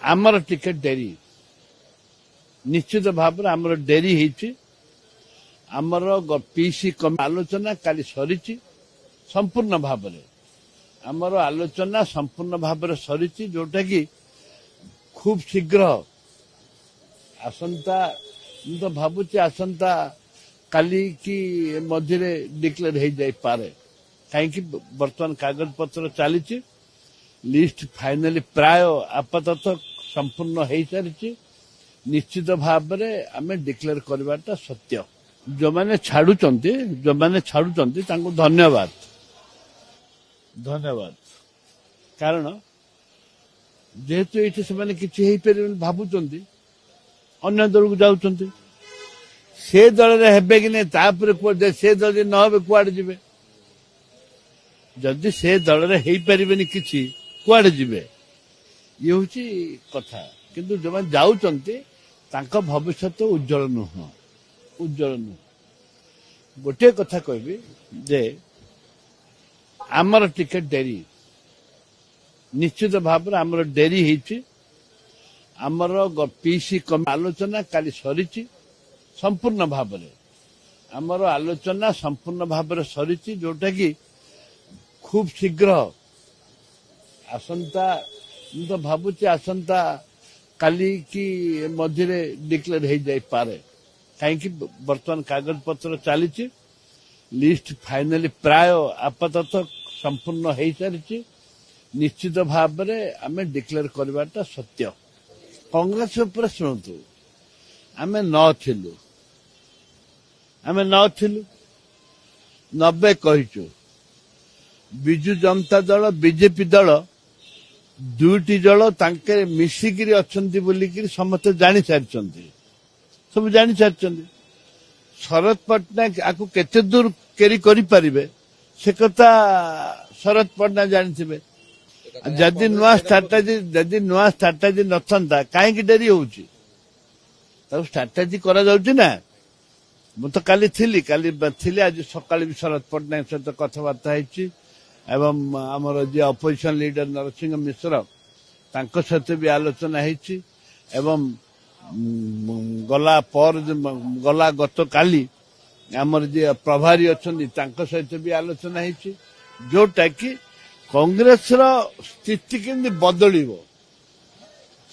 आमर टिके डेरी निश्चित भाव आमर डेरी होती आमर पीसी कम आलोचना काली सरी संपूर्ण भाव आमर आलोचना संपूर्ण भाव सरी जोटा कि खूब शीघ्र आसंता तो भावुची आसंता काली की मझे डिक्लेयर हो जाए पारे कहीं बर्तमान कागज पत्र चली लिस्ट फाइनाली प्राय आपातत संपूर्ण हो सारी निश्चित भाव आम डिक्लेयर करवाटा सत्य जो मैंने छाड़ुंट धन्यवाद धन्यवाद कारण जेहेतु ये से किसी भावुंट अन्य दल को जाऊँ से दल हेबे कि नहीं तापर से दल न हे कुआड़े जीवे जदि से दल में किसी कुआड़े जीवे ये हूँ कथा किंतु जो मैंने जाऊँ भविष्य उज्जवल नुह गोटे कथा कहबी जे आमर टिके डेरी निश्चित भाव आमर डेरी होती आमर पीसी कम आलोचना काली सरी संपूर्ण भाव आमर आलोचना संपूर्ण भाव सरी जोटा कि खूब शीघ्र आसंता तो भावुची आसंता काली की मझे डिक्लेयर हो जाए पारे कहीं बर्तमान कागज पत्र चली लिस्ट फाइनाली प्राय आपातत संपूर्ण हो सारी निश्चित भाव आम डिक्लेयर करवाटा सत्य कांग्रेस उपर शुणु आम नथिलु 90 कहीचु विजु जनता दल बीजेपी दल दुईटी दल तांके मिसिकी अच्छी बोलिकी समस्त जानी सारी सब जानी सारी शरद पट्टनायक आपको केते दूर केरी करि परिबे से कथा शरद पट्टनायक जानी जदि नुआ स्ट्राटेजी नथंता कहीं डेरी होउची तब स्ट्राटेजी करा जाउची ना मु तो काली थी आज सकाळ भी शरद पट्टनायक सहित कथबार्ता होती एवं आमर जे अपोजिशन लीडर नरसिंह मिश्र तांको सहित भी आलोचना होती एवं गला गत काली आमर जे प्रभारी अच्छी सहित भी आलोचना होती जोटा कि कांग्रेस स्थिति केमती बदल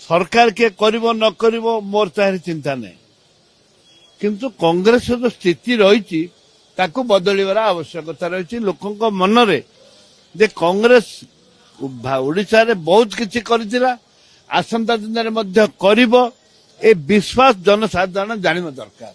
सरकार के करिवो न करिवो मोर तार चिंता नहीं किंतु कांग्रेस जो स्थिति रही ताकू बदलिबार आवश्यकता रही लोकों मनरे जे कांग्रेस ओडिशा रे बहुत किछि करथिला आसंता दिन रे मध्य करिवो ए विश्वास जनसाधारण जानिबा दरकार।